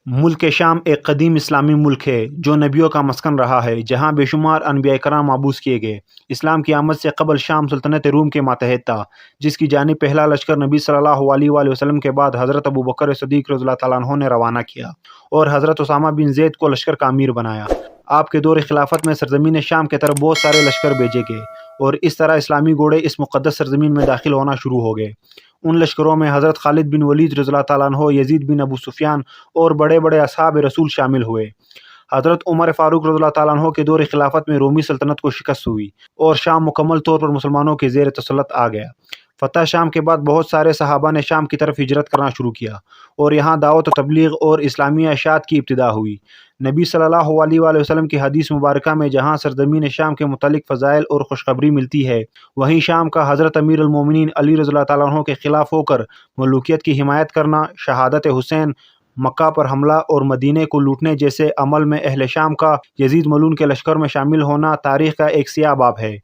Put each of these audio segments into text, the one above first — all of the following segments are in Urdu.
ملک شام ایک قدیم اسلامی ملک ہے جو نبیوں کا مسکن رہا ہے، جہاں بے شمار انبیاء کرام مبعوث کیے گئے۔ اسلام کی آمد سے قبل شام سلطنت روم کے ماتحت تھا، جس کی جانب پہلا لشکر نبی صلی اللہ علیہ وآلہ وسلم کے بعد حضرت ابوبکر صدیق رضی اللہ تعالیٰ عنہ نے روانہ کیا اور حضرت اسامہ بن زید کو لشکر کا امیر بنایا۔ آپ کے دور خلافت میں سرزمین شام کی طرف بہت سارے لشکر بھیجے گئے اور اس طرح اسلامی گھوڑے اس مقدس سرزمین میں داخل ہونا شروع ہو گئے۔ ان لشکروں میں حضرت خالد بن ولید رضی اللہ تعالیٰ عنہ، یزید بن ابو سفیان اور بڑے بڑے اصحاب رسول شامل ہوئے۔ حضرت عمر فاروق رضی اللہ تعالیٰ عنہ کے دور خلافت میں رومی سلطنت کو شکست ہوئی اور شام مکمل طور پر مسلمانوں کے زیر تسلط آ گیا۔ فتح شام کے بعد بہت سارے صحابہ نے شام کی طرف ہجرت کرنا شروع کیا اور یہاں دعوت و تبلیغ اور اسلامی اشاعت کی ابتدا ہوئی۔ نبی صلی اللہ علیہ وآلہ وسلم کی حدیث مبارکہ میں جہاں سرزمین شام کے متعلق فضائل اور خوشخبری ملتی ہے، وہیں شام کا حضرت امیر المومنین علی رضی اللہ تعالیٰ عنہ کے خلاف ہو کر ملوکیت کی حمایت کرنا، شہادت حسین، مکہ پر حملہ اور مدینے کو لوٹنے جیسے عمل میں اہل شام کا یزید ملعون کے لشکر میں شامل ہونا تاریخ کا ایک سیاہ باب ہے،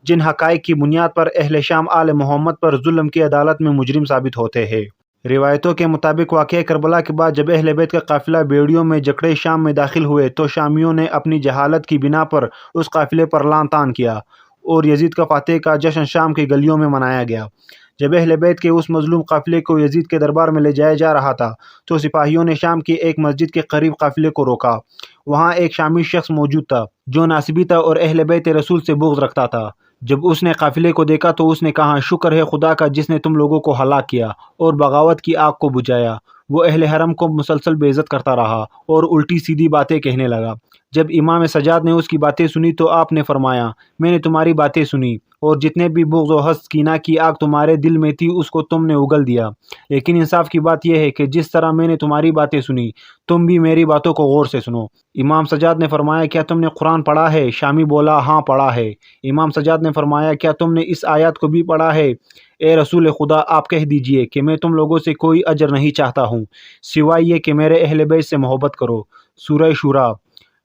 جن حقائق کی بنیاد پر اہل شام آل محمد پر ظلم کی عدالت میں مجرم ثابت ہوتے ہیں۔ روایتوں کے مطابق واقعہ کربلا کے بعد جب اہل بیت کا قافلہ بیڑیوں میں جکڑے شام میں داخل ہوئے تو شامیوں نے اپنی جہالت کی بنا پر اس قافلے پر لعن طعن کیا اور یزید کا فاتح کا جشن شام کی گلیوں میں منایا گیا۔ جب اہل بیت کے اس مظلوم قافلے کو یزید کے دربار میں لے جایا جا رہا تھا تو سپاہیوں نے شام کی ایک مسجد کے قریب قافلے کو روکا۔ وہاں ایک شامی شخص موجود تھا جو ناصبی تھا اور اہل بیت رسول سے بغض رکھتا تھا۔ جب اس نے قافلے کو دیکھا تو اس نے کہا، شکر ہے خدا کا جس نے تم لوگوں کو ہلاک کیا اور بغاوت کی آگ کو بجھایا۔ وہ اہل حرم کو مسلسل بے عزت کرتا رہا اور الٹی سیدھی باتیں کہنے لگا۔ جب امام سجاد نے اس کی باتیں سنی تو آپ نے فرمایا، میں نے تمہاری باتیں سنی اور جتنے بھی بغض و حسد کینہ کی آگ تمہارے دل میں تھی اس کو تم نے اگل دیا، لیکن انصاف کی بات یہ ہے کہ جس طرح میں نے تمہاری باتیں سنی تم بھی میری باتوں کو غور سے سنو۔ امام سجاد نے فرمایا، کیا تم نے قرآن پڑھا ہے؟ شامی بولا، ہاں پڑھا ہے۔ امام سجاد نے فرمایا، کیا تم نے اس آیات کو بھی پڑھا ہے؟ اے رسول خدا، آپ کہہ دیجئے کہ میں تم لوگوں سے کوئی اجر نہیں چاہتا ہوں سوائے یہ کہ میرے اہل بیت سے محبت کرو۔ سورہ شورى۔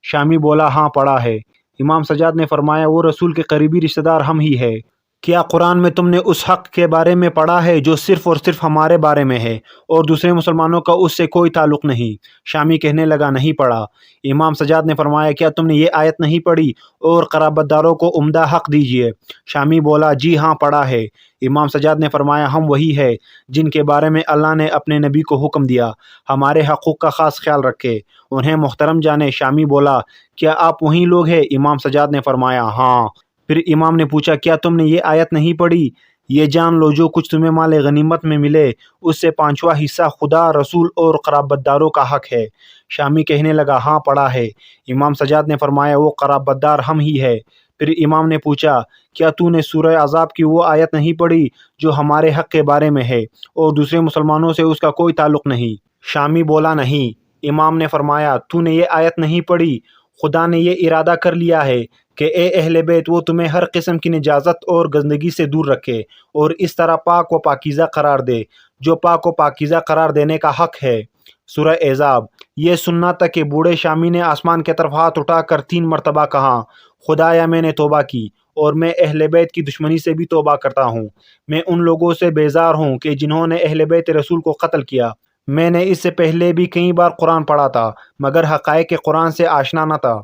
شامی بولا، ہاں پڑھا ہے۔ امام سجاد نے فرمایا، وہ رسول کے قریبی رشتہ دار ہم ہی ہے۔ کیا قرآن میں تم نے اس حق کے بارے میں پڑھا ہے جو صرف اور صرف ہمارے بارے میں ہے اور دوسرے مسلمانوں کا اس سے کوئی تعلق نہیں؟ شامی کہنے لگا، نہیں پڑھا۔ امام سجاد نے فرمایا، کیا تم نے یہ آیت نہیں پڑھی، اور قرابت داروں کو عمدہ حق دیجیے؟ شامی بولا، جی ہاں پڑھا ہے۔ امام سجاد نے فرمایا، ہم وہی ہے جن کے بارے میں اللہ نے اپنے نبی کو حکم دیا ہمارے حقوق کا خاص خیال رکھے، انہیں محترم جانے۔ شامی بولا، کیا آپ وہی لوگ ہیں؟ امام سجاد نے فرمایا، ہاں۔ پھر امام نے پوچھا، کیا تم نے یہ آیت نہیں پڑھی؟ یہ جان لو جو کچھ تمہیں مال غنیمت میں ملے اس سے 5واں حصہ خدا، رسول اور قرابت داروں کا حق ہے۔ شامی کہنے لگا، ہاں پڑھا ہے۔ امام سجاد نے فرمایا، وہ قرابت دار ہم ہی ہے۔ پھر امام نے پوچھا، کیا تو نے سورہ عذاب کی وہ آیت نہیں پڑھی جو ہمارے حق کے بارے میں ہے اور دوسرے مسلمانوں سے اس کا کوئی تعلق نہیں؟ شامی بولا، نہیں۔ امام نے فرمایا، تو نے یہ آیت نہیں پڑھی؟ خدا نے یہ ارادہ کر لیا ہے کہ اے اہل بیت وہ تمہیں ہر قسم کی نجاست اور گندگی سے دور رکھے اور اس طرح پاک و پاکیزہ قرار دے جو پاک و پاکیزہ قرار دینے کا حق ہے۔ سورہ احزاب۔ یہ سننا تک کہ بوڑھے شامی نے آسمان کی طرف ہاتھ اٹھا کر 3 مرتبہ کہا، خدایا میں نے توبہ کی اور میں اہل بیت کی دشمنی سے بھی توبہ کرتا ہوں۔ میں ان لوگوں سے بیزار ہوں کہ جنہوں نے اہل بیت رسول کو قتل کیا۔ میں نے اس سے پہلے بھی کئی بار قرآن پڑھا تھا مگر حقائق قرآن سے آشنا نہ تھا۔